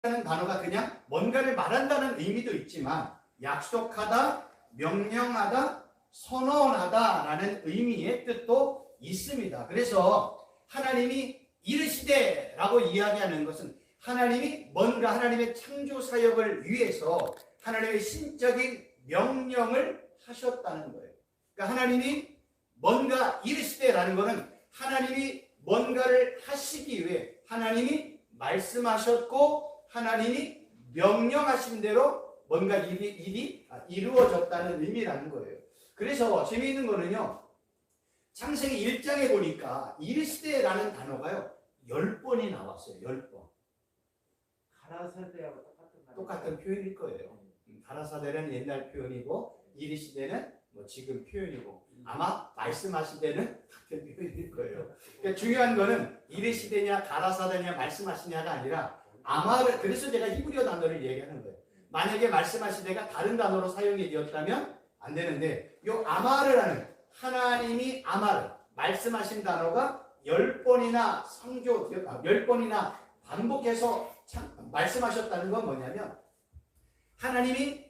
라는 단어가 그냥 뭔가를 말한다는 의미도 있지만 약속하다, 명령하다, 선언하다라는 의미의 뜻도 있습니다. 그래서 하나님이 이르시되라고 이야기하는 것은 하나님이 뭔가 하나님의 창조 사역을 위해서 하나님의 신적인 명령을 하셨다는 거예요. 그러니까 하나님이 뭔가 이르시되라는 것은 하나님이 뭔가를 하시기 위해 하나님이 말씀하셨고 하나님이 명령하신 대로 뭔가 일이 이루어졌다는 의미라는 거예요. 그래서 재미있는 거는요, 창세기 1장에 보니까 이르시되라는 단어가요 10번이 나왔어요. 10번. 가라사대하고 똑같은 표현일 거예요. 가라사대는 옛날 표현이고 이르시되는 지금 표현이고 아마 말씀하시되는 같은 표현일 거예요. 그러니까 중요한 거는 이르시되냐 가라사대냐 말씀하시냐가 아니라 아마를, 그래서 제가 히브리어 단어를 얘기하는 거예요. 만약에 말씀하시되가 다른 단어로 사용이 되었다면 안 되는데 이 아마르라는 하나님이 아마르 말씀하신 단어가 10번이나 10번이나 반복해서 말씀하셨다는 건 뭐냐면 하나님이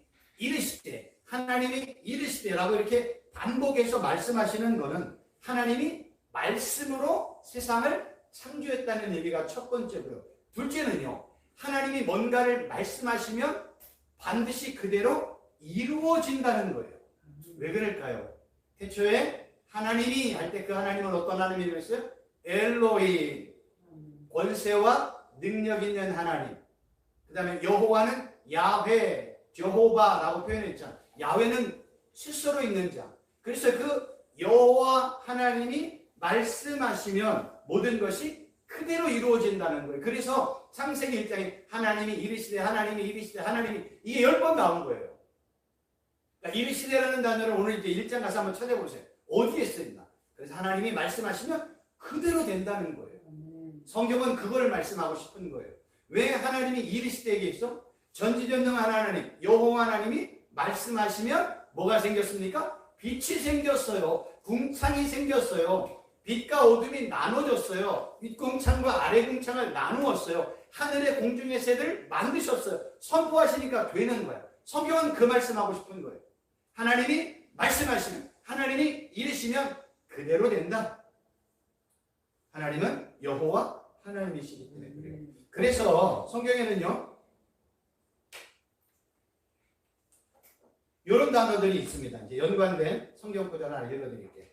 이르시되라고 이렇게 반복해서 말씀하시는 거는 하나님이 말씀으로 세상을 창조했다는 얘기가 첫 번째고요. 둘째는요, 하나님이 뭔가를 말씀하시면 반드시 그대로 이루어진다는 거예요. 왜 그럴까요? 태초에 하나님이 할 때 그 하나님은 어떤 하나님이었어요? 엘로힘, 권세와 능력 있는 하나님. 그 다음에 여호와는 야훼, 여호바라고 표현했잖아요. 야훼는 스스로 있는 자. 그래서 그 여호와 하나님이 말씀하시면 모든 것이 그대로 이루어진다는 거예요. 그래서 창세기 1장에 하나님이 이르시되 하나님이 이게 10번 나온 거예요. 그러니까 이르시되라는 단어를 오늘 이제 1장 가서 한번 찾아보세요. 어디에 쓰였나? 그래서 하나님이 말씀하시면 그대로 된다는 거예요. 성경은 그걸 말씀하고 싶은 거예요. 왜 하나님이 이르시되게 있어? 전지전능한 하나님, 여호와 하나님이 말씀하시면 뭐가 생겼습니까? 빛이 생겼어요. 궁창이 생겼어요. 빛과 어둠이 나눠졌어요. 윗궁창과 아래궁창을 나누었어요. 하늘의 공중의 새들을 만드셨어요. 선포하시니까 되는 거예요. 성경은 그 말씀하고 싶은 거예요. 하나님이 말씀하시면, 하나님이 이르시면 그대로 된다. 하나님은 여호와 하나님이시기 때문에 그래요. 그래서 성경에는요, 이런 단어들이 있습니다. 이제 연관된 성경 구절을 하나 읽어드릴게요.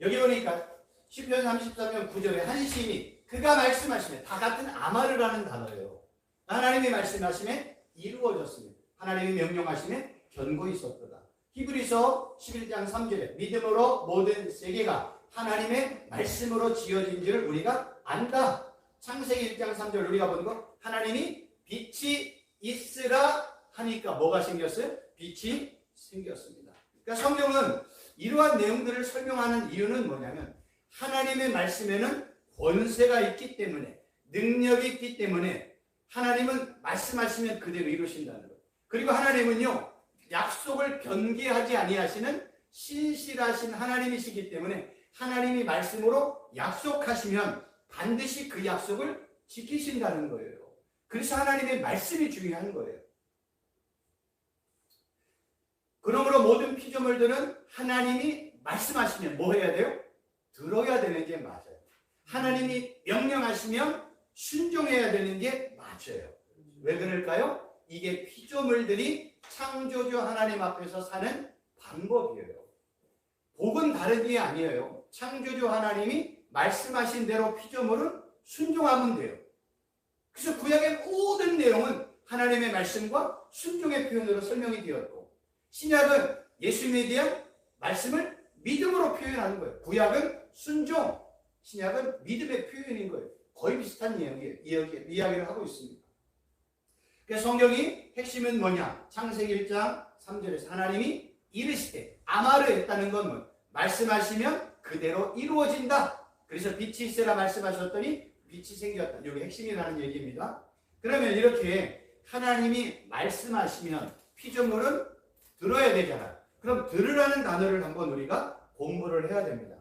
여기 보니까 시편 33편 9절에 한 시인이 그가 말씀하시면 다 같은 아마르라는 단어예요. 하나님이 말씀하시면 이루어졌습니다. 하나님이 명령하시면 견고히 있었도다. 히브리서 11장 3절에 믿음으로 모든 세계가 하나님의 말씀으로 지어진 줄 우리가 안다. 창세기 1장 3절 우리가 보는 거 하나님이 빛이 있으라 하니까 뭐가 생겼어요? 빛이 생겼습니다. 그러니까 성경은 이러한 내용들을 설명하는 이유는 뭐냐면 하나님의 말씀에는 권세가 있기 때문에 능력이 있기 때문에 하나님은 말씀하시면 그대로 이루신다는 거예요. 그리고 하나님은요 약속을 변개하지 아니하시는 신실하신 하나님이시기 때문에 하나님이 말씀으로 약속하시면 반드시 그 약속을 지키신다는 거예요. 그래서 하나님의 말씀이 중요한 거예요. 그러므로 모든 피조물들은 하나님이 말씀하시면 뭐 해야 돼요? 들어야 되는 게 맞아요. 하나님이 명령하시면 순종해야 되는 게 맞아요. 왜 그럴까요? 이게 피조물들이 창조주 하나님 앞에서 사는 방법이에요. 복은 다른 게 아니에요. 창조주 하나님이 말씀하신 대로 피조물은 순종하면 돼요. 그래서 구약의 모든 내용은 하나님의 말씀과 순종의 표현으로 설명이 되었고 신약은 예수님에 대한 말씀을 믿음으로 표현하는 거예요. 구약은 순종, 신약은 믿음의 표현인 거예요. 거의 비슷한 이야기를 하고 있습니다. 그래서 성경이 핵심은 뭐냐? 창세기 1장 3절에서 하나님이 이르시되 아마르 했다는 건 뭐예요? 말씀하시면 그대로 이루어진다. 그래서 빛이 있으라 말씀하셨더니 빛이 생겼다. 이게 핵심이라는 얘기입니다. 그러면 이렇게 하나님이 말씀하시면 피조물은 들어야 되잖아요. 그럼 들으라는 단어를 한번 우리가 공부를 해야 됩니다.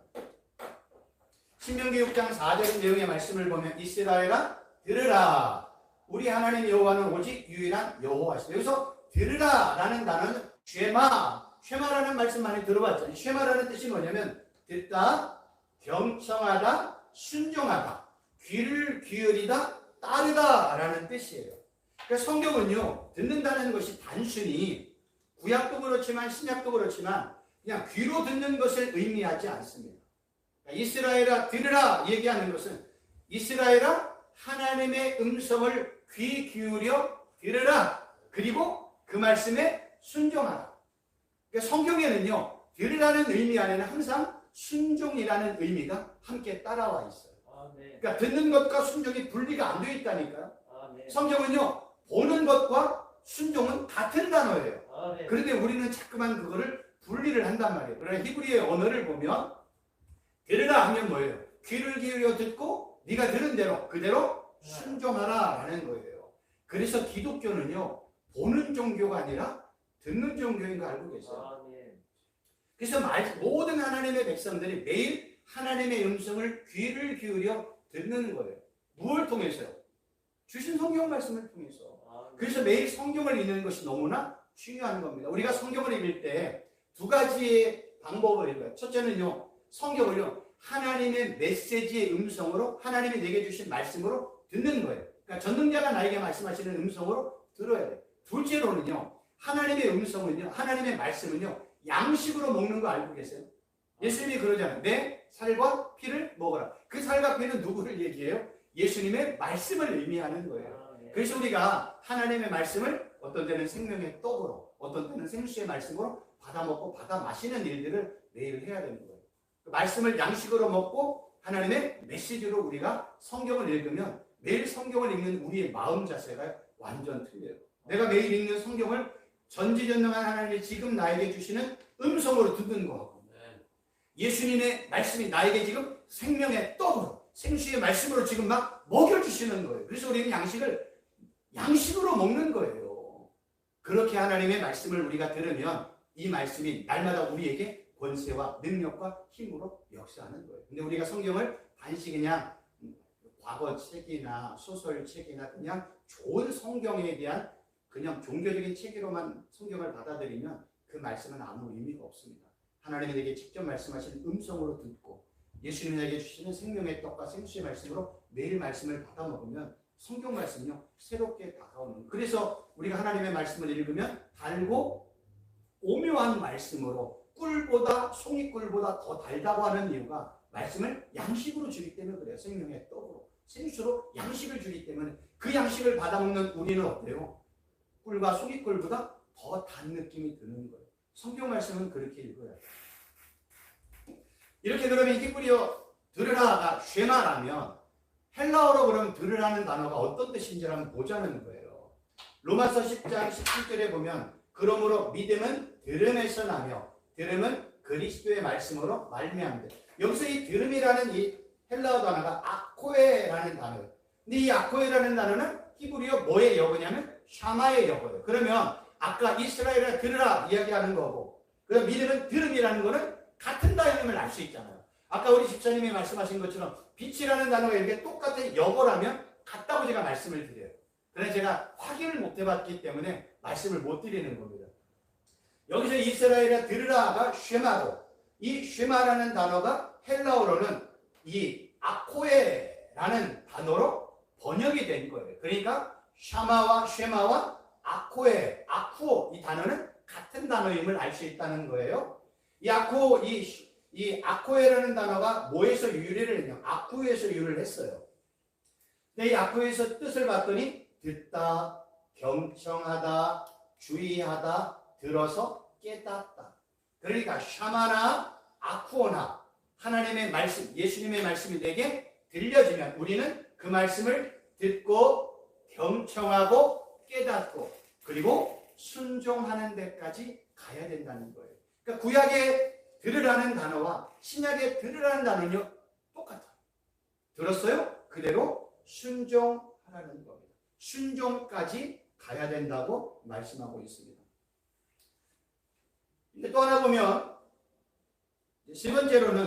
신명기 6장 4절 내용의 말씀을 보면 이스라엘아 들으라. 우리 하나님 여호와는 오직 유일한 여호와시다. 여기서 들으라라는 단어는 쉐마라는 말씀 많이 들어봤잖아요. 쉐마라는 뜻이 뭐냐면 듣다, 경청하다, 순종하다, 귀를 기울이다, 따르다라는 뜻이에요. 그러니까 성경은요, 듣는다는 것이 단순히 구약도 그렇지만 신약도 그렇지만 그냥 귀로 듣는 것을 의미하지 않습니다. 그러니까 이스라엘아 들으라 얘기하는 것은 이스라엘아 하나님의 음성을 귀 기울여 들으라. 그리고 그 말씀에 순종하라. 그러니까 성경에는요, 들으라는 의미 안에는 항상 순종이라는 의미가 함께 따라와 있어요. 그러니까 듣는 것과 순종이 분리가 안 되어 있다니까요. 성경은요, 보는 것과 순종은 같은 단어예요. 그런데 우리는 자꾸만 그거를 분리를 한단 말이에요. 그러나 히브리의 언어를 보면 들으라 하면 뭐예요? 귀를 기울여 듣고 네가 들은 대로 그대로 순종하라 라는 거예요. 그래서 기독교는요, 보는 종교가 아니라 듣는 종교인 거 알고 계세요? 그래서 모든 하나님의 백성들이 매일 하나님의 음성을 귀를 기울여 듣는 거예요. 무엇을 통해서요? 주신 성경 말씀을 통해서. 그래서 매일 성경을 읽는 것이 너무나 중요한 겁니다. 우리가 성경을 읽을 때 두 가지의 방법을 읽어요. 첫째는요, 성경을요, 하나님의 메시지의 음성으로, 하나님이 내게 주신 말씀으로 듣는 거예요. 그러니까 전능자가 나에게 말씀하시는 음성으로 들어야 돼요. 둘째로는요, 하나님의 음성은요, 하나님의 말씀은요, 양식으로 먹는 거 알고 계세요? 예수님이 그러잖아요. 내 살과 피를 먹어라. 그 살과 피는 누구를 얘기해요? 예수님의 말씀을 의미하는 거예요. 그래서 우리가 하나님의 말씀을 어떤 때는 생명의 떡으로, 어떤 때는 생수의 말씀으로 받아 먹고 받아 마시는 일들을 매일 해야 되는 거예요. 그 말씀을 양식으로 먹고 하나님의 메시지로 우리가 성경을 읽으면 매일 성경을 읽는 우리의 마음 자세가 완전 틀려요. 내가 매일 읽는 성경을 전지전능한 하나님이 지금 나에게 주시는 음성으로 듣는 거하고, 예수님의 말씀이 나에게 지금 생명의 떡으로, 생수의 말씀으로 지금 막 먹여주시는 거예요. 그래서 우리는 양식으로 먹는 거예요. 그렇게 하나님의 말씀을 우리가 들으면 이 말씀이 날마다 우리에게 권세와 능력과 힘으로 역사하는 거예요. 근데 우리가 성경을 단지 그냥 과거 책이나 소설책이나 그냥 좋은 성경에 대한 그냥 종교적인 책으로만 성경을 받아들이면 그 말씀은 아무 의미가 없습니다. 하나님이 내게 직접 말씀하시는 음성으로 듣고 예수님이 내게 주시는 생명의 떡과 생수의 말씀으로 매일 말씀을 받아 먹으면 성경 말씀은요, 새롭게 다가오는 거예요. 그래서 우리가 하나님의 말씀을 읽으면 달고 오묘한 말씀으로 꿀보다 송이꿀보다 더 달다고 하는 이유가 말씀을 양식으로 주기 때문에 그래요. 생명의 떡으로 생수로 양식을 주기 때문에 그 양식을 받아먹는 우리는 어때요? 꿀과 송이꿀보다 더 단 느낌이 드는 거예요. 성경 말씀은 그렇게 읽어야 돼요. 이렇게 그러면 히브리어 들으라가 쉐마라면 헬라어로 그럼 들으라는 단어가 어떤 뜻인지 한번 보자는 거예요. 로마서 10장 17절에 보면 그러므로 믿음은 들음에서 나며 들음은 그리스도의 말씀으로 말미암는다. 여기서 이 들음이라는 이 헬라어 단어가 아코에라는 단어예요. 근데 이 아코에라는 단어는 히브리어 뭐의 역어냐면 샤마의 역어예요. 그러면 아까 이스라엘을 들으라 이야기하는 거고, 그다음 믿음은 들음이라는 거는 같은 단어임을 알 수 있잖아요. 아까 우리 집사님이 말씀하신 것처럼 빛이라는 단어가 이렇게 똑같은 역어라면 같다고 제가 말씀을 드려요. 그래서 제가 확인을 못 해봤기 때문에 말씀을 못 드리는 겁니다. 여기서 이스라엘을 들으라가 쉐마고, 이 쉐마라는 단어가 헬라어로는 이 아코에라는 단어로 번역이 된 거예요. 그러니까 샤마와 쉐마와 아코에, 아쿠오 이 단어는 같은 단어임을 알 수 있다는 거예요. 이 아코에라는 단어가 뭐에서 유래를 했냐? 아쿠에서 유래를 했어요. 근데 이 아쿠에서 뜻을 봤더니 듣다, 경청하다, 주의하다, 들어서 깨닫다. 그러니까 샤마나 아쿠오나 하나님의 말씀, 예수님의 말씀이 내게 들려지면 우리는 그 말씀을 듣고 경청하고 깨닫고 그리고 순종하는 데까지 가야 된다는 거예요. 그러니까 구약의 들으라는 단어와 신약의 들으라는 단어는요 똑같아요. 들었어요? 그대로 순종하라는 겁니다. 순종까지 가야 된다고 말씀하고 있습니다. 근데 또 하나 보면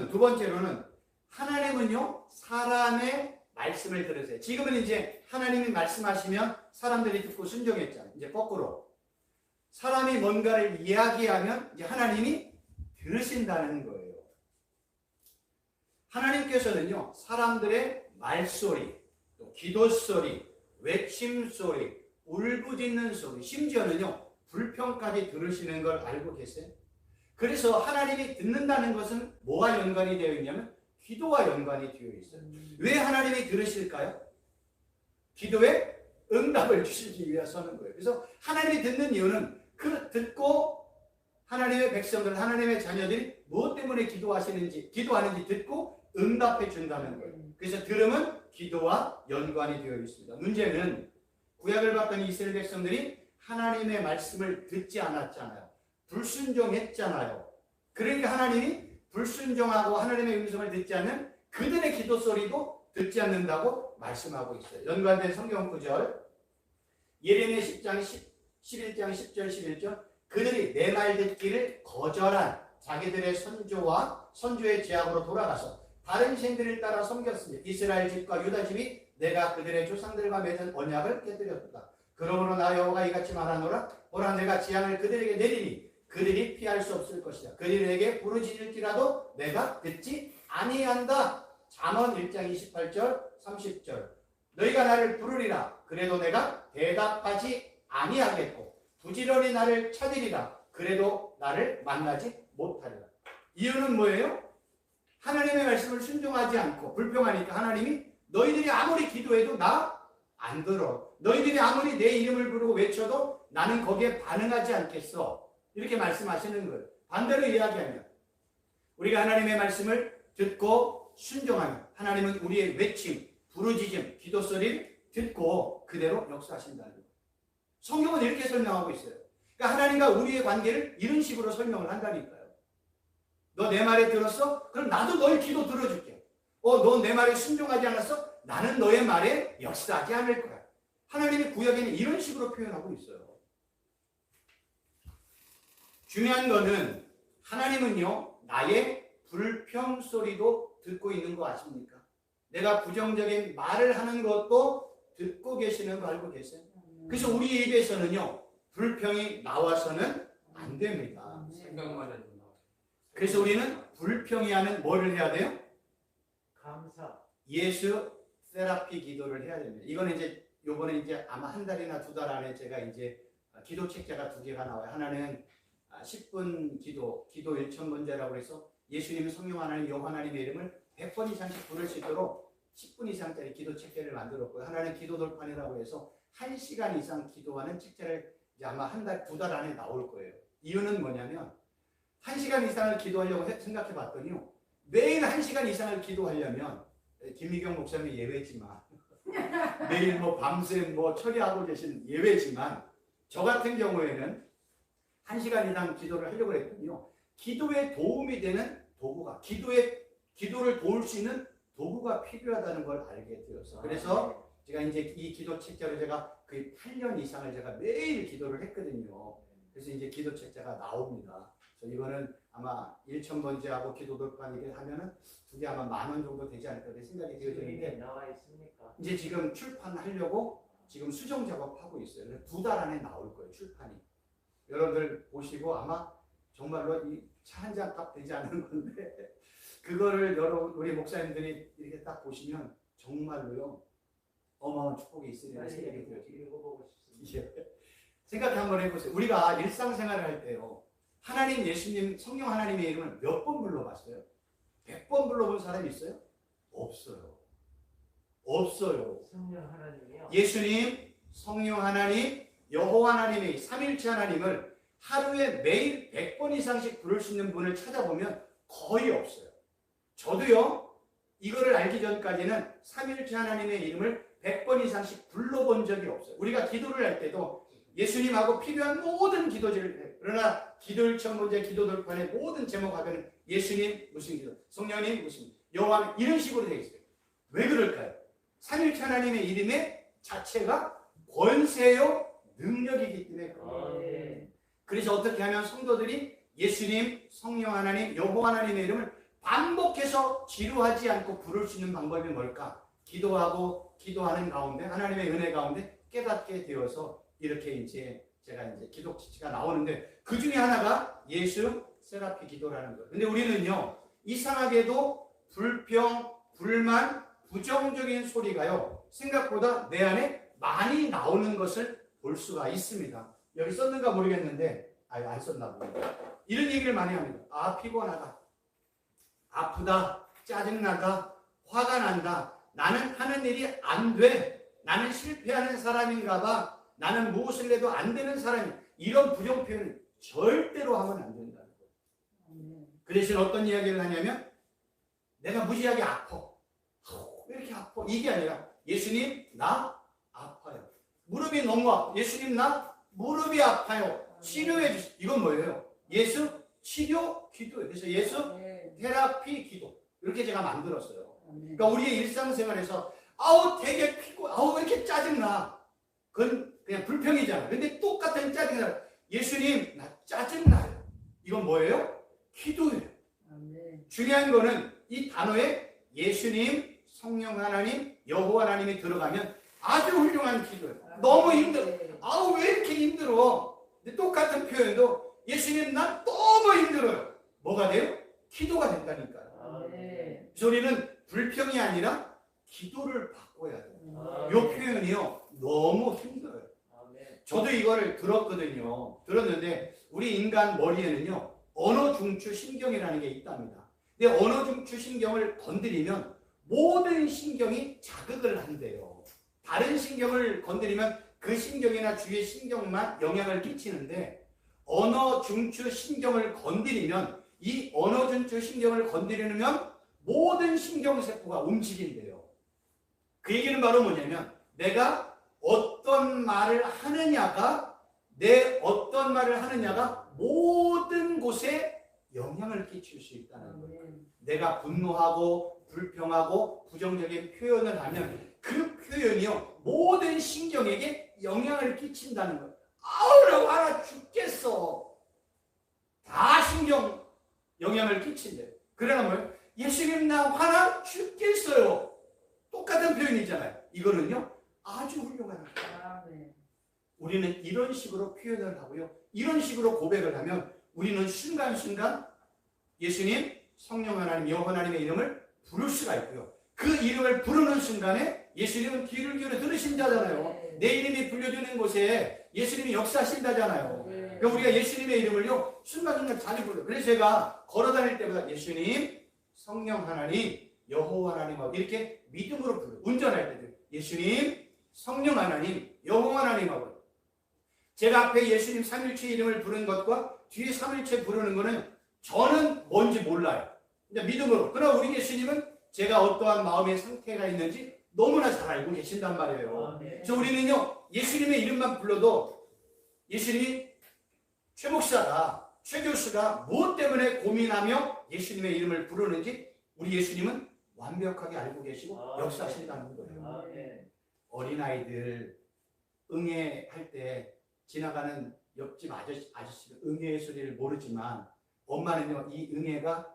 두 번째로는 하나님은요 사람의 말씀을 들으세요. 지금은 이제 하나님이 말씀하시면 사람들이 듣고 순종했잖아요. 이제 거꾸로 사람이 뭔가를 이야기하면 이제 하나님이 들으신다는 거예요. 하나님께서는요, 사람들의 말소리, 또 기도소리, 외침소리, 울부짖는 소리, 심지어는요, 불평까지 들으시는 걸 알고 계세요? 그래서 하나님이 듣는다는 것은 뭐와 연관이 되어 있냐면 기도와 연관이 되어 있어요. 왜 하나님이 들으실까요? 기도에 응답을 주시기 위해서는 거예요. 그래서 하나님이 듣는 이유는 그 듣고 하나님의 백성들, 하나님의 자녀들이 무엇 때문에 기도하는지 듣고 응답해 준다는 거예요. 그래서 들음은 기도와 연관이 되어 있습니다. 문제는 구약을 받던 이스라엘 백성들이 하나님의 말씀을 듣지 않았잖아요. 불순종했잖아요. 그러니까 하나님이 불순종하고 하나님의 음성을 듣지 않는 그들의 기도 소리도 듣지 않는다고 말씀하고 있어요. 연관된 성경 구절 예레미야 10장 11장 10절 11절 그들이 내 말 듣기를 거절한 자기들의 선조의 제약으로 돌아가서 다른 신들을 따라 섬겼으니 이스라엘 집과 유다 집이 내가 그들의 조상들과 맺은 언약을 깨뜨렸다. 그러므로 나 여호와가 이같이 말하노라. 보라, 내가 재앙을 그들에게 내리니 그들이 피할 수 없을 것이다. 그들에게 부르짖을지라도 내가 듣지 아니한다. 잠언 1장 28절 30절 너희가 나를 부르리라. 그래도 내가 대답하지 아니하겠고 부지런히 나를 찾으리라. 그래도 나를 만나지 못하리라. 이유는 뭐예요? 하나님의 말씀을 순종하지 않고 불평하니까 하나님이 너희들이 아무리 기도해도 나 안 들어. 너희들이 아무리 내 이름을 부르고 외쳐도 나는 거기에 반응하지 않겠어. 이렇게 말씀하시는 거예요. 반대로 이야기하면 우리가 하나님의 말씀을 듣고 순종하면 하나님은 우리의 외침, 부르짖음, 기도 소리를 듣고 그대로 역사하신다는 거예요. 성경은 이렇게 설명하고 있어요. 그러니까 하나님과 우리의 관계를 이런 식으로 설명을 한다니까요. 너 내 말에 들었어? 그럼 나도 너의 기도 들어줄게. 너 내 말에 순종하지 않았어? 나는 너의 말에 역사하지 않을 거야. 하나님의 구약에는 이런 식으로 표현하고 있어요. 중요한 거는 하나님은요, 나의 불평 소리도 듣고 있는 거 아십니까? 내가 부정적인 말을 하는 것도 듣고 계시는 거 알고 계세요? 그래서 우리 입에서는요, 불평이 나와서는 안 됩니다. 생각만 해도 나와. 그래서 우리는 불평이 하는 뭐를 해야 돼요? 감사. 예수 세라피 기도를 해야 됩니다. 이거는 이제 요번에 이제 아마 한 달이나 두 달 안에 제가 이제 기도 책자가 2개가 나와요. 하나는 10분 기도 1,000번제라고 해서 예수님, 성령 하나님, 여호와 하나님의 이름을 100번 이상씩 부를 수 있도록 10분 이상짜리 기도 책자를 만들었고요. 하나는 기도 돌판이라고 해서 1시간 이상 기도하는 책자를 이제 아마 한 달, 두 달 안에 나올 거예요. 이유는 뭐냐면 1시간 이상을 기도하려고 생각해 봤더니요. 매일 1시간 이상을 기도하려면 김미경 목사님 예외지만 매일 밤새 처리하고 계신 예외지만 저 같은 경우에는 1시간 이상 기도를 하려고 했더니요. 기도에 도움이 되는 도구가 기도를 도울 수 있는 도구가 필요하다는 걸 알게 되어서 그래서 제가 이제 이 기도 책자로 제가 거의 8년 이상을 제가 매일 기도를 했거든요. 그래서 이제 기도 책자가 나옵니다. 그래서 이거는 아마 1,000번째하고 기도 돌판이게 하면은 두 개 아마 10,000원 정도 되지 않을까 생각이 되어지는데 나와 있습니까? 이제 지금 출판하려고 지금 수정 작업하고 있어요. 그래서 2달 안에 나올 거예요, 출판이. 여러분들 보시고 아마 정말로 이 차 한 잔 값 되지 않는 건데 그거를 우리 목사님들이 이렇게 딱 보시면 정말로요 어마어마한 축복이 있으리라는 생각이 들어요. 읽어보고 싶습니다. 생각 한번 해보세요. 우리가 일상생활을 할 때요. 하나님, 예수님, 성령 하나님의 이름을 몇 번 불러봤어요? 100번 불러본 사람이 있어요? 없어요. 없어요. 성령 하나님이요. 예수님, 성령 하나님, 여호와 하나님의 삼일체 하나님을 하루에 매일 100번 이상씩 부를 수 있는 분을 찾아보면 거의 없어요. 저도요, 이거를 알기 전까지는 삼일체 하나님의 이름을 100번 이상씩 불러본 적이 없어요. 우리가 기도를 할 때도 예수님하고 필요한 모든 기도들을 해요. 그러나 기도 1,000번째 기도 돌판의 모든 제목 하면 예수님 무슨 기도, 성령님 무슨 여호와 이런 식으로 되어 있어요. 왜 그럴까요? 삼일체 하나님의 이름의 자체가 권세요 능력이기 때문에 그래요. 네. 그래서 어떻게 하면 성도들이 예수님, 성령 하나님, 여호와 하나님의 이름을 반복해서 지루하지 않고 부를 수 있는 방법이 뭘까? 기도하는 가운데 하나님의 은혜 가운데 깨닫게 되어서 이렇게 이제 제가 이제 기독지가 나오는데 그 중에 하나가 예수 세라피 기도라는 거예요. 근데 우리는요 이상하게도 불평, 불만, 부정적인 소리가요 생각보다 내 안에 많이 나오는 것을 볼 수가 있습니다. 여기 썼는가 모르겠는데 안 썼나 봅니다. 이런 얘기를 많이 합니다. 아 피곤하다, 아프다, 짜증나다, 화가 난다, 나는 하는 일이 안 돼, 나는 실패하는 사람인가 봐, 나는 무엇을 해도 안 되는 사람이, 이런 부정 표현은 절대로 하면 안 된다는 거예요. 그 대신 어떤 이야기를 하냐면 내가 무지하게 아파, 왜 이렇게 아파, 이게 아니라 예수님 나 아파요, 무릎이 너무 아파, 예수님 나 무릎이 아파요, 치료해 주세요. 이건 뭐예요? 예수 치료 기도예요. 그래서 예수 테라피 기도 이렇게 제가 만들었어요. 그러니까 우리의 일상생활에서 아우 되게 피곤, 아우 왜 이렇게 짜증나, 그건 그냥 불평이잖아. 근데 똑같은 짜증나, 예수님 나 짜증나요, 이건 뭐예요? 기도예요. 중요한 거는 이 단어에 예수님, 성령 하나님, 여호와 하나님이 들어가면 아주 훌륭한 기도예요. 너무 힘들어, 아우 왜 이렇게 힘들어. 근데 똑같은 표현도 예수님 난 너무 힘들어요, 뭐가 돼요? 기도가 된다니까요. 그래서 우리는 불평이 아니라 기도를 바꿔야 돼요. 이 표현이요 너무 힘들어요. 저도 이거를 들었는데 우리 인간 머리에는요 언어 중추 신경이라는 게 있답니다. 근데 언어 중추 신경을 건드리면 모든 신경이 자극을 한대요. 다른 신경을 건드리면 그 신경이나 주위의 신경만 영향을 끼치는데 언어 중추 신경을 건드리면, 이 언어 중추 신경을 건드리면 모든 신경세포가 움직인대요. 그 얘기는 바로 뭐냐면 내가 어떤 말을 하느냐가 모든 곳에 영향을 끼칠 수 있다는 거예요. 내가 분노하고 불평하고 부정적인 표현을 하면 그 표현이요 모든 신경에게 영향을 끼친다는 거예요. 아우 나 화나 죽겠어, 다 신경 영향을 끼친대요. 그러나 뭐예요? 예수님 나 화나 죽겠어요, 똑같은 표현이잖아요. 이거는요 아주 훌륭한 거예요. 우리는 이런 식으로 표현을 하고요 이런 식으로 고백을 하면 우리는 순간순간 예수님, 성령 하나님, 여호와 하나님의 이름을 부를 수가 있고요. 그 이름을 부르는 순간에 예수님은 귀를 기울여 들으신다잖아요. 내 이름이 불려지는 곳에 예수님이 역사하신다잖아요. 그러니까 우리가 예수님의 이름을요 순간순간 자주 불러요. 그래서 제가 걸어다닐 때마다 예수님, 성령 하나님, 여호와 하나님하고 이렇게 믿음으로 불러요. 운전할 때도 예수님, 성령 하나님, 여호와 하나님하고. 제가 앞에 예수님 삼일체 이름을 부르는 것과 뒤에 삼일체 부르는 것은 저는 뭔지 몰라요. 근데 믿음으로. 그러나 우리 예수님은 제가 어떠한 마음의 상태가 있는지 너무나 잘 알고 계신단 말이에요. 그래서 우리는요 예수님의 이름만 불러도 예수님이 최 목사가, 최 교수가 무엇 때문에 고민하며 예수님의 이름을 부르는지 우리 예수님은 완벽하게 알고 계시고 역사하신다는 거예요. 어린아이들 응애할 때 지나가는 옆집 아저씨가 응애의 소리를 모르지만 엄마는요 이 응애가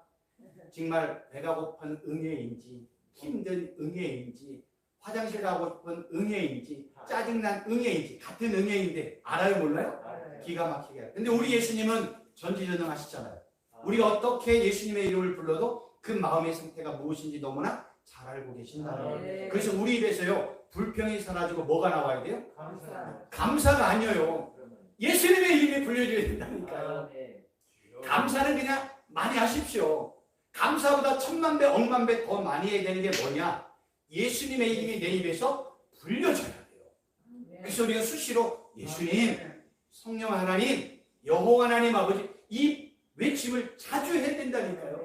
정말 배가 고픈 응애인지 힘든 응애인지 화장실 가고 싶은 응애인지 짜증난 응애인지 같은 응애인데 알아요 몰라요? 기가 막히게 알아요. 근데 우리 예수님은 전지전능하시잖아요. 우리가 어떻게 예수님의 이름을 불러도 그 마음의 상태가 무엇인지 너무나 잘 알고 계신다는 거예요. 그래서 우리 입에서요 불평이 사라지고 뭐가 나와야 돼요? 감사가 아니에요. 예수님의 이름이 불려줘야 된다니까요. 감사는 그냥 많이 하십시오. 감사보다 천만 배, 억만 배 더 많이 해야 되는 게 뭐냐? 예수님의 이름이 내 입에서 불려져야 돼요. 그래서 우리가 수시로 예수님, 성령 하나님, 여호와 하나님 아버지 이 외침을 자주 해야 된다니까요.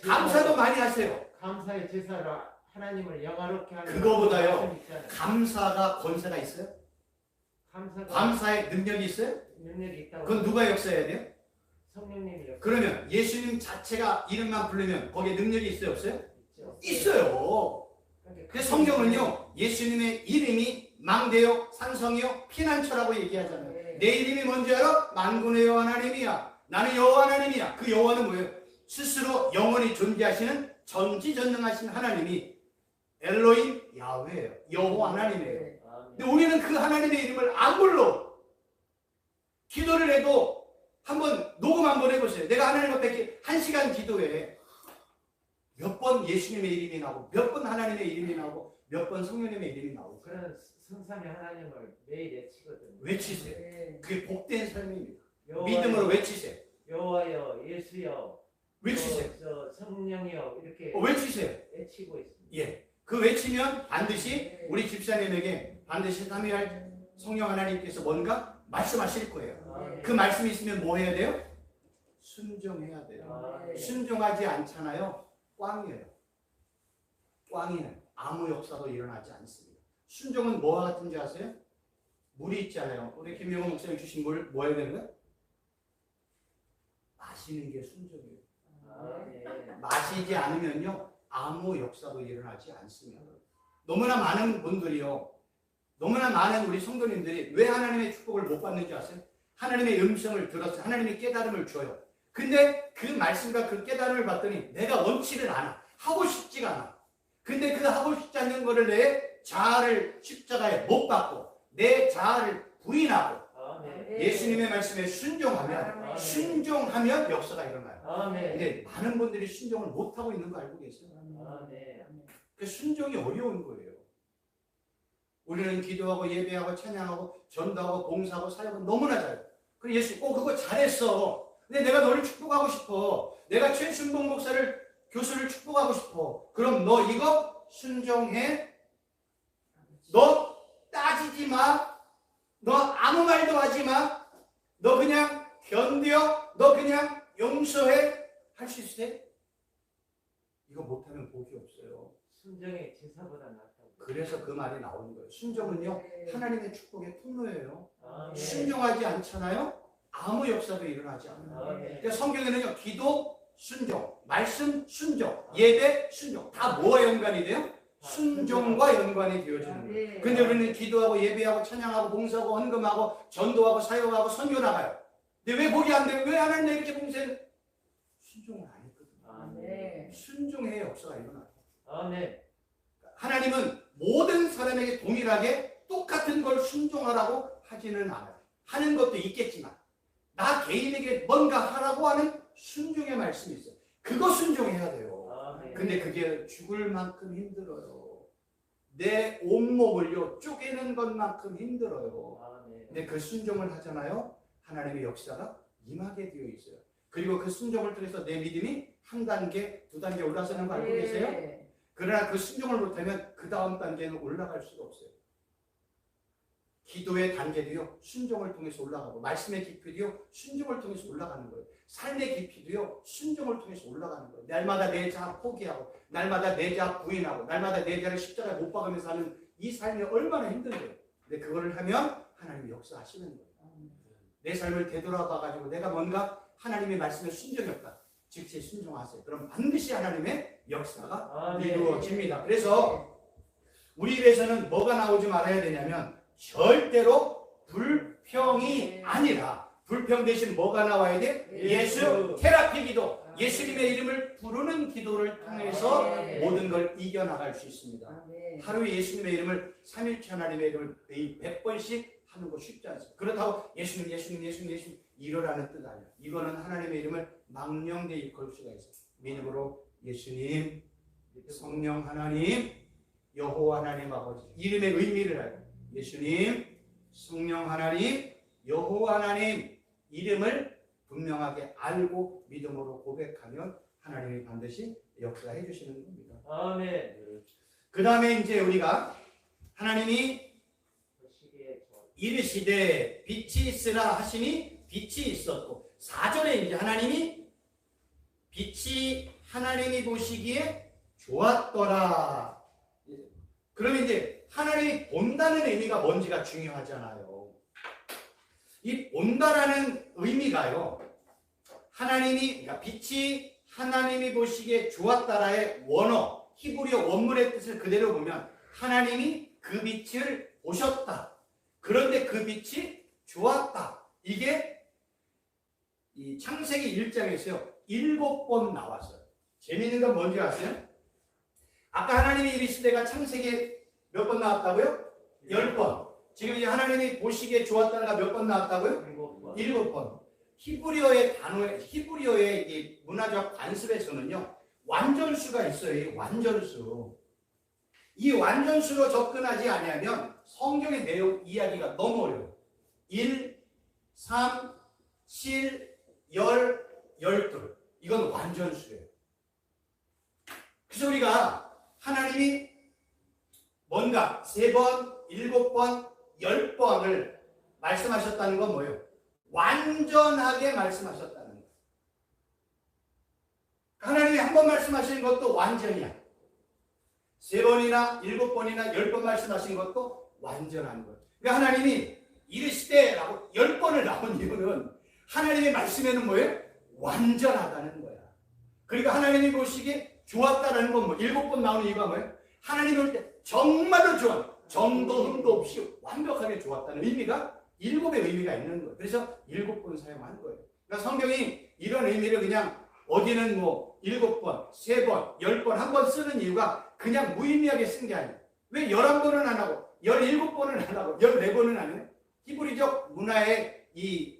감사도 많이 하세요. 감사의 제사로 하나님을 영화롭게 하는 그거보다요 감사가 권세가 있어요? 감사가 감사의 능력이 있어요? 능력이 있다고. 그건 누가 역사해야 돼요? 성령님이 역사. 그러면 예수님 자체가 이름만 부르면 거기에 능력이 있어요 없어요? 있죠. 있어요. 그래서 성경은요 예수님의 이름이 망대요 산성이요 피난처라고 얘기하잖아요. 내 이름이 뭔지 알아? 만군의 여호와 하나님이야. 나는 여호와 하나님이야. 그 여호와는 뭐예요? 스스로 영원히 존재하시는 전지전능하신 하나님이 엘로힘 야훼예요. 여호와 하나님이에요. 네. 아멘. 근데 우리는 그 하나님의 이름을 안 불러. 기도를 해도 한번 녹음 한번 해보세요. 내가 하나님 앞에 1시간 기도해. 몇 번 예수님의 이름이 나오고 몇 번 하나님의 이름이 나오고 몇 번 성령님의 이름이 나오고 그런 성삼위 하나님을 매일 외치거든요. 외치세요. 네. 그게 복된 삶입니다. 여호와여, 믿음으로 외치세요. 여호와여, 예수여, 외치세요. 저 성령이여 이렇게 외치세요. 외치고 있습니다. 예. 그 외치면 반드시 우리 집사님에게 반드시 삼위할 성령 하나님께서 뭔가 말씀하실 거예요. 아멘. 그 말씀이 있으면 뭐 해야 돼요? 순종해야 돼요. 아멘. 순종하지 않잖아요. 꽝이에요. 꽝이는 아무 역사도 일어나지 않습니다. 순종은 뭐와 같은지 아세요? 물이 있잖아요. 우리 김용호 목사님 주신 물 뭐 해야 되는 거예요? 마시는 게 순종이에요. 아멘. 마시지 않으면요 아무 역사도 일어나지 않습니다. 너무나 많은 분들이요, 너무나 많은 우리 성도님들이 왜 하나님의 축복을 못 받는지 아세요? 하나님의 음성을 들었어요. 하나님의 깨달음을 줘요. 근데 그 말씀과 그 깨달음을 받더니 내가 원치를 않아. 하고 싶지가 않아. 근데 그 하고 싶지 않는 거를 내 자아를 십자가에 못 박고 내 자아를 부인하고 아멘. 예수님의 말씀에 순종하면 역사가 일어나요. 아멘. 근데 많은 분들이 순종을 못하고 있는 거 알고 계세요? 아멘. 그 순종이 어려운 거예요. 우리는 기도하고 예배하고 찬양하고 전도하고 봉사하고 사역은 너무나 잘해요. 그래서 예수, 그거 잘했어. 근데 내가 너를 축복하고 싶어. 내가 최순봉 목사를 교수를 축복하고 싶어. 그럼 너 이거 순종해. 너 따지지 마. 너 아무 말도 하지 마. 너 그냥 견뎌. 너 그냥 용서해. 할 수 있어요? 이거 못하면 복이 없어요. 순종이 제사보다 낫다고. 그래서 그 말이 나오는 거예요. 순종은요, 하나님의 축복의 통로예요. 아멘. 순종하지 않잖아요? 아무 역사도 일어나지 않아요. 아멘. 그러니까 성경에는요, 기도, 순종, 말씀, 순종, 예배, 순종. 다 뭐와 연관이 돼요? 순종과 연관이 되어지는 거예요. 근데 우리는 기도하고 예배하고 찬양하고 봉사하고 헌금하고 전도하고 사역하고 선교 나가요. 근데 왜 복이 안 돼요? 왜 하나님 이렇게 봉사해요? 순종을 안 했거든요. 아멘. 순종의 역사가 일어나요. 아멘. 하나님은 모든 사람에게 동일하게 똑같은 걸 순종하라고 하지는 않아요. 하는 것도 있겠지만 나 개인에게 뭔가 하라고 하는 순종의 말씀이 있어요. 그거 순종해야 돼요. 아멘. 근데 그게 죽을 만큼 힘들어요. 내 온몸을요 쪼개는 것만큼 힘들어요. 아멘. 근데 그 순종을 하잖아요. 하나님의 역사가 임하게 되어 있어요. 그리고 그 순종을 통해서 내 믿음이 한 단계, 두 단계 올라서는 거 알고 계세요? 그러나 그 순종을 못하면 그 다음 단계는 올라갈 수가 없어요. 기도의 단계도요 순종을 통해서 올라가고, 말씀의 깊이도요 순종을 통해서 올라가는 거예요. 삶의 깊이도요 순종을 통해서 올라가는 거예요. 날마다 내 자아 포기하고, 날마다 내 자아 부인하고, 날마다 내 자를 십자가에 못 박으면서 하는 이 삶이 얼마나 힘든데요. 근데 그거를 하면 하나님이 역사하시는 거예요. 내 삶을 되돌아봐가지고 내가 뭔가 하나님의 말씀에 순종했다, 즉시 순종하세요. 그럼 반드시 하나님의 역사가 아멘. 이루어집니다. 그래서 우리 입에서는 뭐가 나오지 말아야 되냐면 절대로 불평이 아니라, 불평 대신 뭐가 나와야 돼? 예수 테라피 기도, 예수님의 이름을 부르는 기도를 통해서 모든 걸 이겨나갈 수 있습니다. 하루에 예수님의 이름을, 삼일체 하나님의 이름을 100번씩 하는 거 쉽지 않습니다. 그렇다고 예수님 이러라는 뜻 아니에요. 이거는 하나님의 이름을 망령되이 걸 수가 있어요. 믿음으로 예수님, 성령 하나님, 여호와 하나님 아버지, 이름의 의미를 알고, 예수님, 성령 하나님, 여호와 하나님 이름을 분명하게 알고 믿음으로 고백하면 하나님이 반드시 역사해 주시는 겁니다. 아멘. 그 다음에 이제 우리가 하나님이 그 시기에 이르시되 빛이 있으라 하시니 빛이 있었고, 4절에 이제 하나님이 빛이 하나님이 보시기에 좋았더라. 그러면 이제 하나님이 본다는 의미가 뭔지가 중요하잖아요. 이 본다라는 의미가요, 하나님이, 그러니까 빛이 하나님이 보시기에 좋았다라의 원어, 히브리어 원문의 뜻을 그대로 보면 하나님이 그 빛을 보셨다. 그런데 그 빛이 좋았다. 이게 이 창세기 1장에서요 7번 나왔어요. 재미있는 건 뭔지 아세요? 아까 하나님이 이르시되가 창세기에 몇 번 나왔다고요? 10번. 지금 이제 하나님이 보시기에 좋았다가 몇 번 나왔다고요? 7번. 히브리어의 단어에, 히브리어의 이 문화적 관습에서는요, 완전수가 있어요. 이 완전수. 이 완전수로 접근하지 아니하면 성경의 내용 이야기가 너무 어려워요. 1, 3, 7, 10, 12. 이건 완전수예요. 그래서 우리가 하나님이 뭔가 3번, 7번, 10번을 말씀하셨다는 건 뭐예요? 완전하게 말씀하셨다는 거예요. 하나님이 한 번 말씀하시는 것도 완전이야. 3번이나 7번이나 10번 말씀하신 것도 완전한 거예요. 그러니까 하나님이 이르시되라고 10번을 나온 이유는 하나님의 말씀에는 뭐예요? 완전하다는 거야. 그러니까 하나님이 보시기에 좋았다는 건 뭐 7번 나오는 이유가 뭐예요? 하나님이 볼 때 정말로 좋아. 정도 흠도 없이 완벽하게 좋았다는 의미가 7의 의미가 있는 거예요. 그래서 7번 사용한 거예요. 그러니까 성경이 이런 의미를 그냥 어디는 뭐 7번, 3번, 10번 한 번 쓰는 이유가 그냥 무의미하게 쓴 게 아니에요. 왜 11번은 안 하고 17번은 안 하고 14번은 안 해요? 히브리적 문화의 이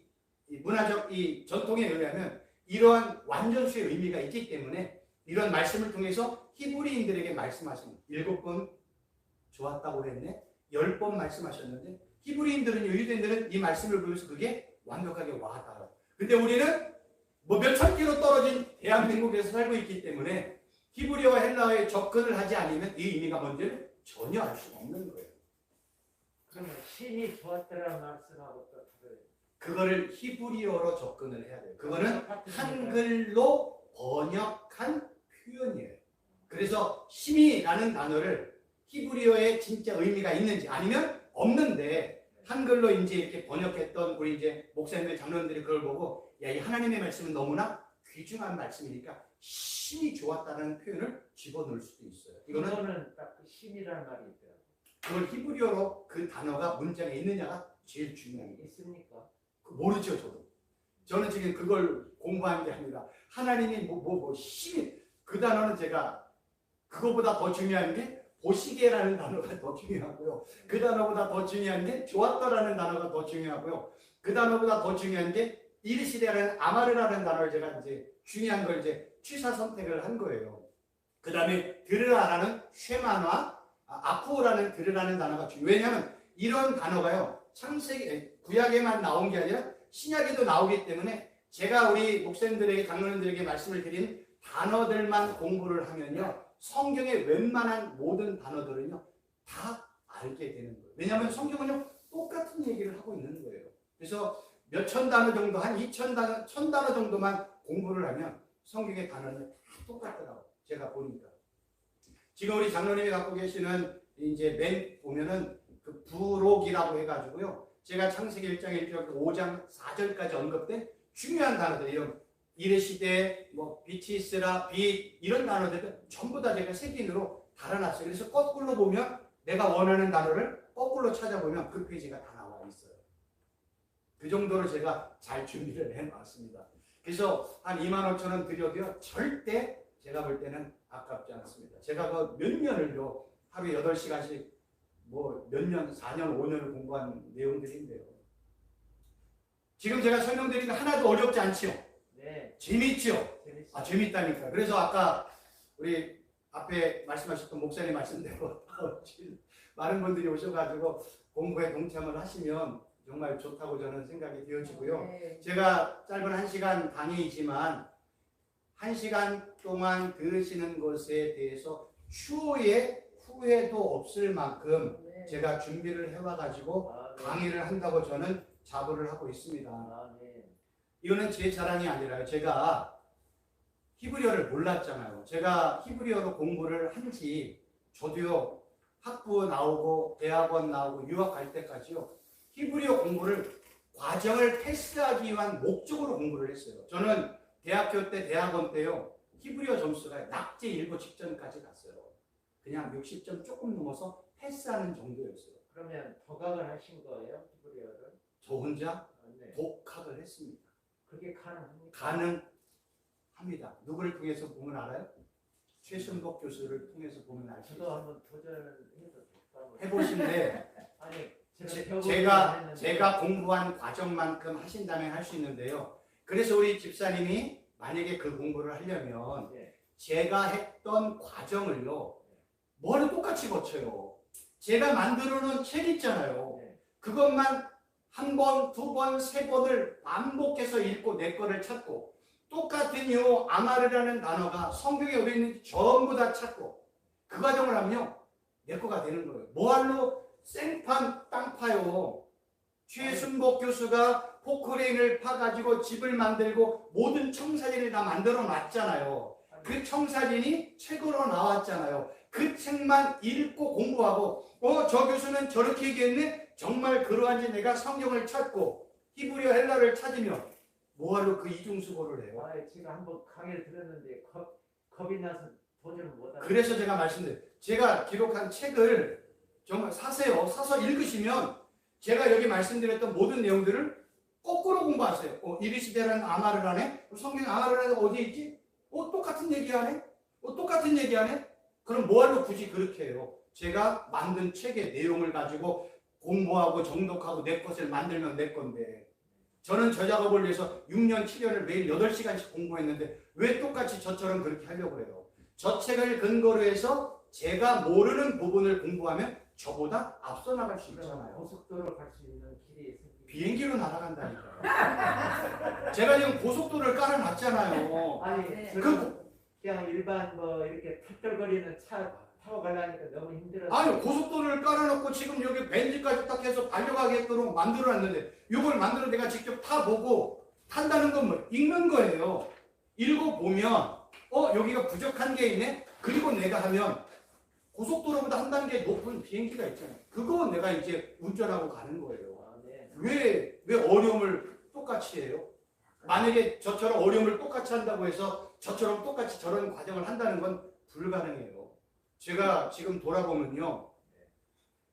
문화적 이 전통에 의하면 이러한 완전수의 의미가 있기 때문에 이런 말씀을 통해서 히브리인들에게 말씀하신 7번 좋았다고 그랬네. 10번 말씀하셨는데 히브리인들은 유대인들은 이 말씀을 보면서 그게 완벽하게 와닿아요. 근데 우리는 뭐 몇천 킬로 떨어진 대한민국에서 살고 있기 때문에 히브리어와 헬라어에 접근을 하지 않으면 이 의미가 뭔지를 전혀 알 수가 없는 거예요. 그러면 신이 좋았다라는 말씀하고 또 다르요. 그거를 히브리어로 접근을 해야 돼요. 그거는 한글로 번역한 표현이에요. 그래서 심이라는 단어를 히브리어에 진짜 의미가 있는지 아니면 없는데 한글로 이제 이렇게 번역했던 우리 이제 목사님들 장로님들이 그걸 보고 야, 이 하나님의 말씀은 너무나 귀중한 말씀이니까 심이 좋았다는 표현을 집어넣을 수도 있어요. 이거는 딱 그 신이라는 말이 있더라고요. 그걸 히브리어로 그 단어가 문장에 있느냐가 제일 중요해요. 있습니까? 모르죠, 저도. 저는 지금 그걸 공부한 게 아니라 하나님이 심이 그 단어는 제가 그거보다 더 중요한 게 보시게라는 단어가 더 중요하고요. 그 단어보다 더 중요한 게 좋았더라는 단어가 더 중요하고요. 그 단어보다 더 중요한 게 이르시되라는 아마르라는 단어를 제가 이제 중요한 걸 이제 취사 선택을 한 거예요. 그 다음에 들으라라는 쉐마나 아쿠오라는 들으라는 단어가 중요해요. 왜냐하면 이런 단어가요. 창세기 구약에만 나온 게 아니라 신약에도 나오기 때문에 제가 우리 목사님들에게 장로님들에게 말씀을 드린 단어들만 공부를 하면요. 성경의 웬만한 모든 단어들은요. 다 알게 되는 거예요. 왜냐하면 성경은요. 똑같은 얘기를 하고 있는 거예요. 그래서 몇천 단어 정도, 한 2,000단어, 1,000단어 정도만 공부를 하면 성경의 단어는 다 똑같더라고요. 제가 보니까. 지금 우리 장로님이 갖고 계시는 이제 맨 보면은 그 부록이라고 해가지고요. 제가 창세기 1장 1절 5장 4절까지 언급된 중요한 단어들이요. 이르시되 뭐 빛이 있으라 빛 이런 단어들 전부 다 제가 색인으로 달아놨어요. 그래서 거꾸로 보면 내가 원하는 단어를 거꾸로 찾아보면 그 페이지가 다 나와 있어요. 그 정도로 제가 잘 준비를 해놨습니다. 그래서 한 25,000원 드려도요. 절대 제가 볼 때는 아깝지 않습니다. 제가 그 몇 년을요. 하루에 8시간씩 뭐 몇 년, 4년, 5년을 공부한 내용들인데요. 지금 제가 설명드린 게 하나도 어렵지 않지요? 네. 재밌지요? 재밌어요. 아, 재밌다니까. 그래서 아까 우리 앞에 말씀하셨던 목사님 말씀대로 많은 분들이 오셔가지고 공부에 동참을 하시면 정말 좋다고 저는 생각이 되어지고요. 네. 제가 짧은 1시간 강의이지만 1시간 동안 들으시는 것에 대해서 추후에 후회도 없을 만큼 네. 제가 준비를 해와가지고 아, 네. 강의를 한다고 저는 자부를 하고 있습니다. 아, 네. 이거는 제 자랑이 아니라요. 제가 히브리어를 몰랐잖아요. 제가 히브리어로 공부를 한지 저도요. 학부 나오고 대학원 나오고 유학 갈 때까지요. 히브리어 공부를 과정을 패스하기 위한 목적으로 공부를 했어요. 저는 대학교 때 대학원 때요. 히브리어 점수가 낙제 일보 직전까지 갔어요. 그냥 60점 조금 넘어서 패스하는 정도였어요. 그러면 독학을 하신 거예요? 히브리어를? 저 혼자 아, 네. 독학을 했습니다. 그게 가능합니까? 가능합니다. 누구를 통해서 보면 알아요? 최순복 교수를 통해서 보면 알 수 저도 있어요. 한번 도전해도 될까? 해보신데 아니 제가 공부한 과정만큼 하신다면 할 수 있는데요. 그래서 우리 집사님이 만약에 그 공부를 하려면 예. 제가 했던 과정을요, 뭐를 똑같이 거쳐요. 제가 만들어 놓은 책 있잖아요. 네. 그것만 한 번, 두 번, 세 번을 반복해서 읽고 내 거를 찾고, 똑같은 요 아마르라는 단어가 성경에 어디 있는지 전부 다 찾고, 그 과정을 하면요, 내 거가 되는 거예요. 뭐할로? 생판 땅 파요. 최순복 교수가 포크레인을 파가지고 집을 만들고 모든 청사진을 다 만들어 놨잖아요. 그 청사진이 책으로 나왔잖아요. 그 책만 읽고 공부하고, 저 교수는 저렇게 얘기했네? 정말 그러한지 내가 성경을 찾고 히브리어 헬라를 찾으면 뭐하러 그 이중수고를 해요? 제가 한번 강의를 들었는데 겁이 나서 도전을 못하고. 그래서 제가 말씀드려요. 제가 기록한 책을 정말 사세요. 사서 읽으시면 제가 여기 말씀드렸던 모든 내용들을 거꾸로 공부하세요. 이리시데라는 아마를 하네? 성경 아마를 하네 어디 있지? 똑같은 얘기 하네? 똑같은 얘기 하네? 그럼 뭐하러 굳이 그렇게 해요? 제가 만든 책의 내용을 가지고 공부하고 정독하고 내 것을 만들면 내 건데, 저는 저 작업을 위해서 6년, 7년을 매일 8시간씩 공부했는데 왜 똑같이 저처럼 그렇게 하려고 해요? 저 책을 근거로 해서 제가 모르는 부분을 공부하면 저보다 앞서 나갈 수 있잖아요. 고속도로 갈 수 있는 길이 생기고. 비행기로 날아간다니까요. 제가 지금 고속도로를 깔아놨잖아요. 아니 그냥 일반 뭐 이렇게 털털거리는 차 타고 가려니까 너무 힘들어서. 아니 고속도로를 깔아놓고 지금 여기 벤치까지 딱 해서 달려가게끔 만들어놨는데, 이걸 만들어 내가 직접 타보고, 탄다는 건 뭐 읽는 거예요. 읽어보면 여기가 부족한 게 있네. 그리고 내가 하면 고속도로보다 한 단계 높은 비행기가 있잖아요. 그거 내가 이제 운전하고 가는 거예요. 네. 왜 어려움을 똑같이 해요? 만약에 저처럼 어려움을 똑같이 한다고 해서 저처럼 똑같이 저런 과정을 한다는 건 불가능해요. 제가 지금 돌아보면요,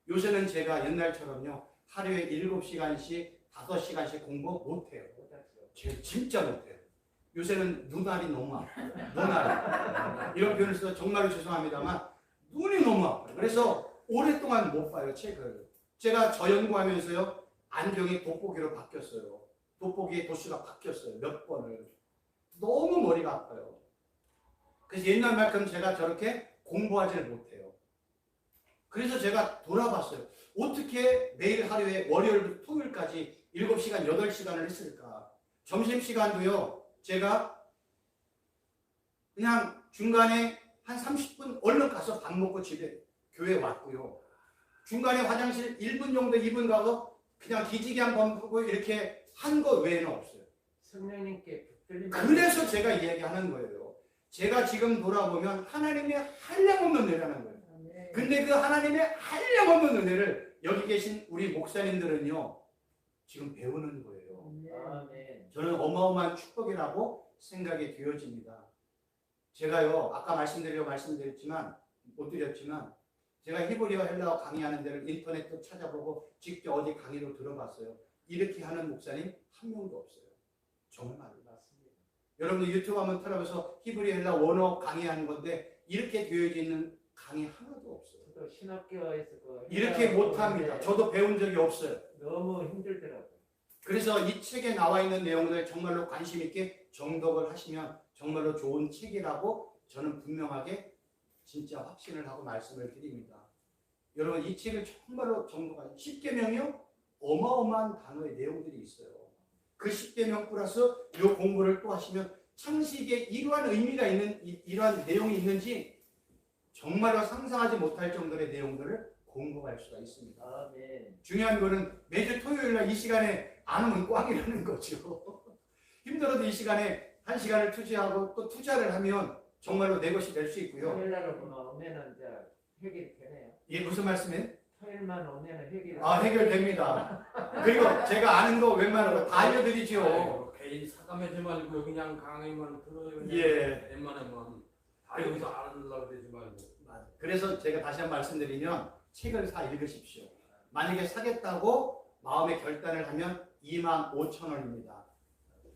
요새는 제가 옛날처럼요 하루에 7시간씩 5시간씩 공부 못해요. 제가 진짜 못해요. 요새는 눈알이 너무 아파요. 눈알. 이런 표현을 써서 정말로 죄송합니다만 눈이 너무 아파요. 그래서 오랫동안 못 봐요, 책을. 제가 저 연구하면서요 안경이 돋보기로 바뀌었어요. 돋보기의 도수가 바뀌었어요. 몇 번을. 너무 머리가 아파요. 그래서 옛날만큼 제가 저렇게 공부하지를 못해요. 그래서 제가 돌아봤어요. 어떻게 매일 하루에 월요일부터 토요일까지 7시간, 8시간을 했을까? 점심시간도요, 제가 그냥 중간에 한 30분 얼른 가서 밥 먹고 집에 교회 왔고요. 중간에 화장실 1분 정도 2분 가서 그냥 기지개 한번 보고 이렇게 한 거 외에는 없어요. 성령님께 그래서 제가 이야기하는 거예요. 제가 지금 돌아보면 하나님의 한량없는 은혜라는 거예요. 근데 그 하나님의 한량없는 은혜를 여기 계신 우리 목사님들은요 지금 배우는 거예요. 아멘. 저는 어마어마한 축복이라고 생각이 되어집니다. 제가요 아까 말씀드렸지만 못 드렸지만 제가 히브리어 헬라어 강의하는 데를 인터넷도 찾아보고 직접 어디 강의로 들어봤어요. 이렇게 하는 목사님 한 명도 없어요. 정말. 여러분들 유튜브 한번 틀어봐서 히브리 헬라 원어 강의하는 건데 이렇게 되어져 있는 강의 하나도 없어요. 저도 신학교에서 이렇게 못합니다. 저도 배운 적이 없어요. 너무 힘들더라고요. 그래서 이 책에 나와 있는 내용들 정말로 관심 있게 정독을 하시면 정말로 좋은 책이라고 저는 분명하게 진짜 확신을 하고 말씀을 드립니다. 여러분 이 책을 정말로 정독하시면 10계명이요? 어마어마한 단어의 내용들이 있어요. 그 10계명 플러스 이 공부를 또 하시면 창세기에 이러한 의미가 있는 이러한 내용이 있는지 정말로 상상하지 못할 정도의 내용들을 공부할 수가 있습니다. 아멘. 중요한 거는 매주 토요일날 이 시간에 안 오면 꽝이라는 거죠. 힘들어도 이 시간에 한 시간을 투자하고 또 투자를 하면 정말로 내 것이 될 수 있고요. 토요일날 오면은 이제 해결이 되네요. 예, 무슨 말씀이에요? 토요일만 오면은 해결이. 해결됩니다. 그리고 제가 아는 거 웬만한 거 다 알려드리죠. 아이고, 개인 사감하지 말고 그냥 강의만 들어요. 그냥. 예. 웬만하면 다 여기서 알으려고 그러지 말고. 그래서 제가 다시 한번 말씀드리면 책을 사 읽으십시오. 만약에 사겠다고 마음의 결단을 하면 25,000원입니다.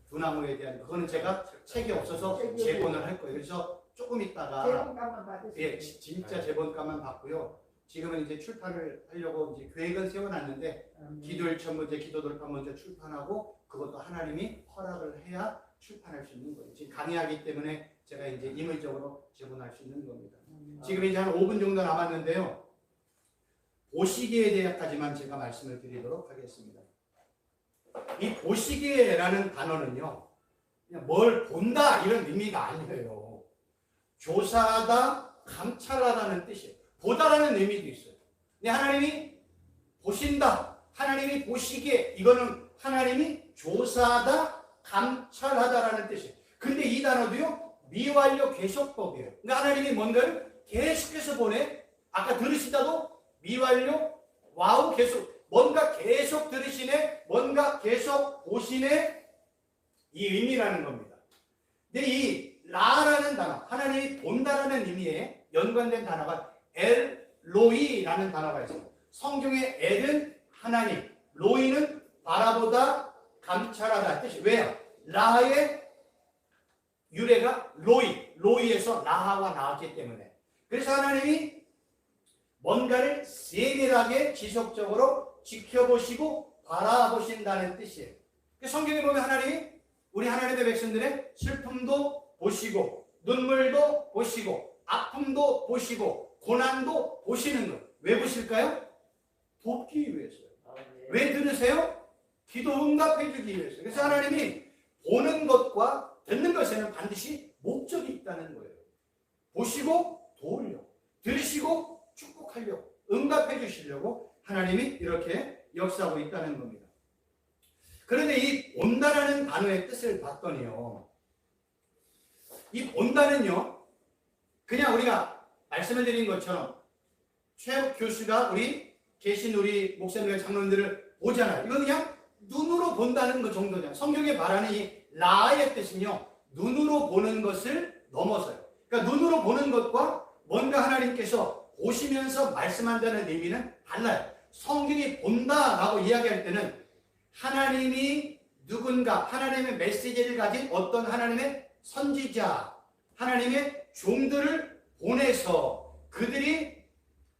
두나무에 대한 그거는 제가 책이 없어서 재본을 할 거예요. 그래서 조금 있다가 제공감만 받으시고. 예, 진짜 제본값만 받고요. 지금은 이제 출판을 하려고 이제 계획은 세워놨는데 기도일 천 먼저 기도 돌파 먼저 출판하고 그것도 하나님이 허락을 해야 출판할 수 있는 거예요. 지금 강의하기 때문에 제가 이제 임의적으로 제본할 수 있는 겁니다. 지금 이제 한 5분 정도 남았는데요. 보시기에 대해까지만 제가 말씀을 드리도록 하겠습니다. 이 보시기에라는 단어는요, 그냥 뭘 본다 이런 의미가 아니에요. 조사하다, 감찰하다는 뜻이에요. 보다라는 의미도 있어요. 근데 하나님이 보신다, 하나님이 보시기에, 이거는 하나님이 조사하다, 감찰하다라는 뜻이에요. 근데 이 단어도요, 미완료 계속법이에요. 그러니까 하나님이 뭔가를 계속해서 보내. 아까 들으시다도 미완료, 와우, 계속. 뭔가 계속 들으시네, 뭔가 계속 보시네, 이 의미라는 겁니다. 근데 이 라라는 단어, 하나님이 본다라는 의미에 연관된 단어가 엘로이라는 단어가 있어요. 성경의 엘은 하나님, 로이는 바라보다, 감찰하다 뜻이. 왜요? 라의 유래가 로이에서 라하가 나왔기 때문에. 그래서 하나님이 뭔가를 세밀하게 지속적으로 지켜보시고 바라보신다는 뜻이에요. 성경에 보면 하나님이 우리 하나님의 백성들의 슬픔도 보시고 눈물도 보시고 아픔도 보시고 고난도 보시는 것. 왜 보실까요? 돕기 위해서요. 왜 들으세요? 기도 응답해 주기 위해서. 그래서 하나님이 보는 것과 듣는 것에는 반드시 목적이 있다는 거예요. 보시고 도우려고, 들으시고 축복하려고, 응답해 주시려고 하나님이 이렇게 역사하고 있다는 겁니다. 그런데 이 본다라는 단어의 뜻을 봤더니요, 이 본다는요, 그냥 우리가 말씀을 드린 것처럼 최욱 교수가 계신 우리 목사님과 장로님들을 보잖아요. 이건 그냥 눈으로 본다는 것 정도잖아요. 성경에 말하는 이 라의 뜻은요, 눈으로 보는 것을 넘어서요. 그러니까 눈으로 보는 것과 뭔가 하나님께서 보시면서 말씀한다는 의미는 달라요. 성경이 본다라고 이야기할 때는 하나님이 누군가, 하나님의 메시지를 가진 어떤 하나님의 선지자, 하나님의 종들을 보내서 그들이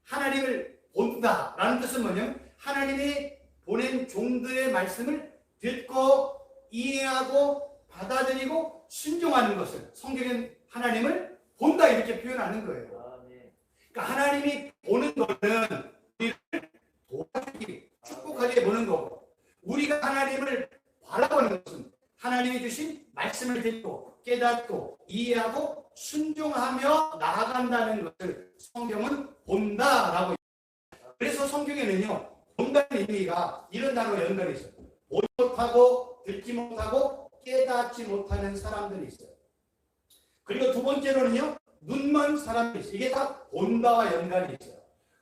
하나님을 본다라는 뜻은 뭐냐면 하나님이 보낸 종들의 말씀을 듣고 이해하고 받아들이고 순종하는 것을 성경은 하나님을 본다 이렇게 표현하는 거예요. 그러니까 하나님이 보는 것은 우리를 도와주기, 축복하게 보는 거고, 우리가 하나님을 바라보는 것은 하나님이 주신 말씀을 듣고 깨닫고 이해하고 순종하며 나아간다는 것을 성경은 본다라고. 그래서 성경에는요, 본다는 의미가 이런 단어로 연관이 있어요. 보지 못하고 듣지 못하고 깨닫지 못하는 사람들이 있어요. 그리고 두 번째로는요, 눈먼 사람이 있어요. 이게 다 본다와 연관이 있어요.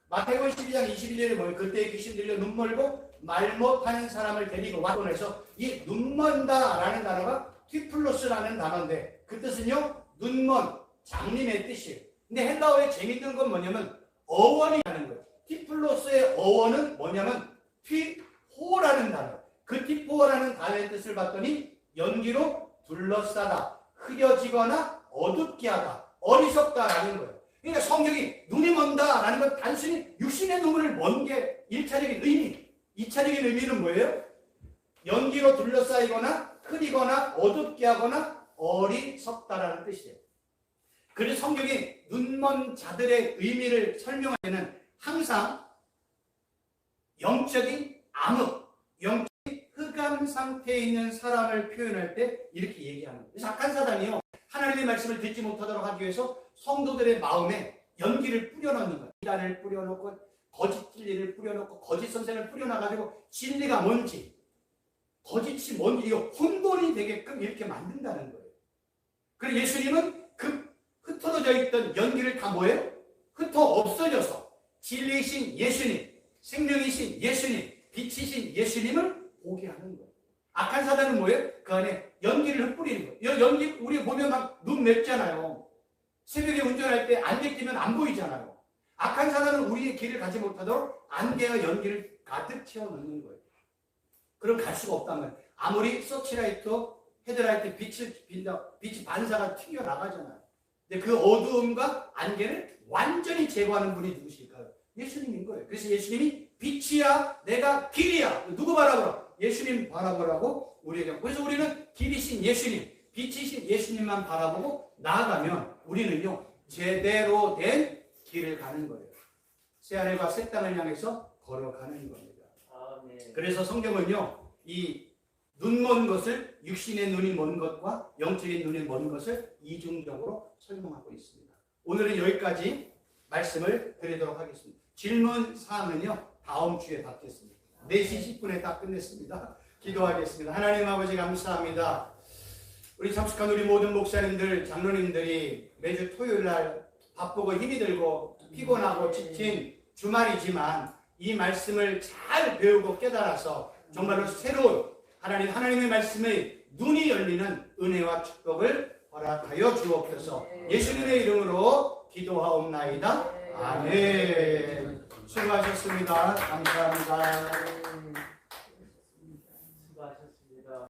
마태복음 12장 21절에 보면 그때 귀신 들려 눈 멀고 말 못하는 사람을 데리고 왔고 해서 이 눈먼다라는 단어가 티플로스라는 단어인데 그 뜻은요, 눈먼, 장님의 뜻이에요. 근데 헬라어에 재밌는 건 뭐냐면 어원이라는 거예요. 티플로스의 어원은 뭐냐면 티포라는 단어. 그 티포라는 단어의 뜻을 봤더니 연기로 둘러싸다, 흐려지거나 어둡게 하다, 어리석다라는 거예요. 그러니까 성경이 눈이 먼다라는 건 단순히 육신의 눈물을 먼 게 1차적인 의미. 2차적인 의미는 뭐예요? 연기로 둘러싸이거나 흐리거나 어둡게 하거나 어리석다라는 뜻이에요. 그래서 성경이 눈먼 자들의 의미를 설명할 때는 항상 영적인 암흑, 영적인 흑암 상태에 있는 사람을 표현할 때 이렇게 얘기하는 거예요. 그래서 악한 사단이요, 하나님의 말씀을 듣지 못하도록 하기 위해서 성도들의 마음에 연기를 뿌려넣는 거예요. 비단을 뿌려놓고 거짓 진리를 뿌려놓고 거짓 선생을 뿌려놔가지고 진리가 뭔지 거짓이 뭔지 이거 혼돈이 되게끔 이렇게 만든다는 거예요. 그리고 예수님은 그 흩어져 있던 연기를 다 뭐예요? 흩어 없어져서 진리이신 예수님, 생명이신 예수님, 빛이신 예수님을 보게 하는 거예요. 악한 사단은 뭐예요? 그 안에 연기를 흩뿌리는 거예요. 연기 우리 보면 막 눈 맵잖아요. 새벽에 운전할 때 안개 끼면 안 보이잖아요. 악한 사단은 우리의 길을 가지 못하도록 안개와 연기를 가득 채워넣는 거예요. 그럼 갈 수가 없다면 아무리 서치라이트, 헤드라이트 빛이 반사가 튀어나가잖아요. 근데 그 어두움과 안개를 완전히 제거하는 분이 누구실까요? 예수님인 거예요. 그래서 예수님이 빛이야, 내가 길이야. 누구 바라보라? 예수님 바라보라고 우리에게. 그래서 우리는 길이신 예수님, 빛이신 예수님만 바라보고 나아가면 우리는요, 제대로 된 길을 가는 거예요. 새하늘과 새 땅을 향해서 걸어가는 겁니다. 아멘. 그래서 성경은요, 이 눈 먼 것을, 육신의 눈이 먼 것과 영적인 눈이 먼 것을 이중적으로 설명하고 있습니다. 오늘은 여기까지 말씀을 드리도록 하겠습니다. 질문 사항은요, 다음 주에 받겠습니다. 4시 10분에 다 끝냈습니다. 기도하겠습니다. 하나님 아버지 감사합니다. 우리 참석한 우리 모든 목사님들, 장로님들이 매주 토요일 날 바쁘고 힘이 들고 피곤하고 지친 주말이지만 이 말씀을 잘 배우고 깨달아서 정말로 새로운 하나님의 말씀의 눈이 열리는 은혜와 축복을 허락하여 주옵소서. 예수님의 이름으로 기도하옵나이다. 아멘. 수고하셨습니다. 감사합니다.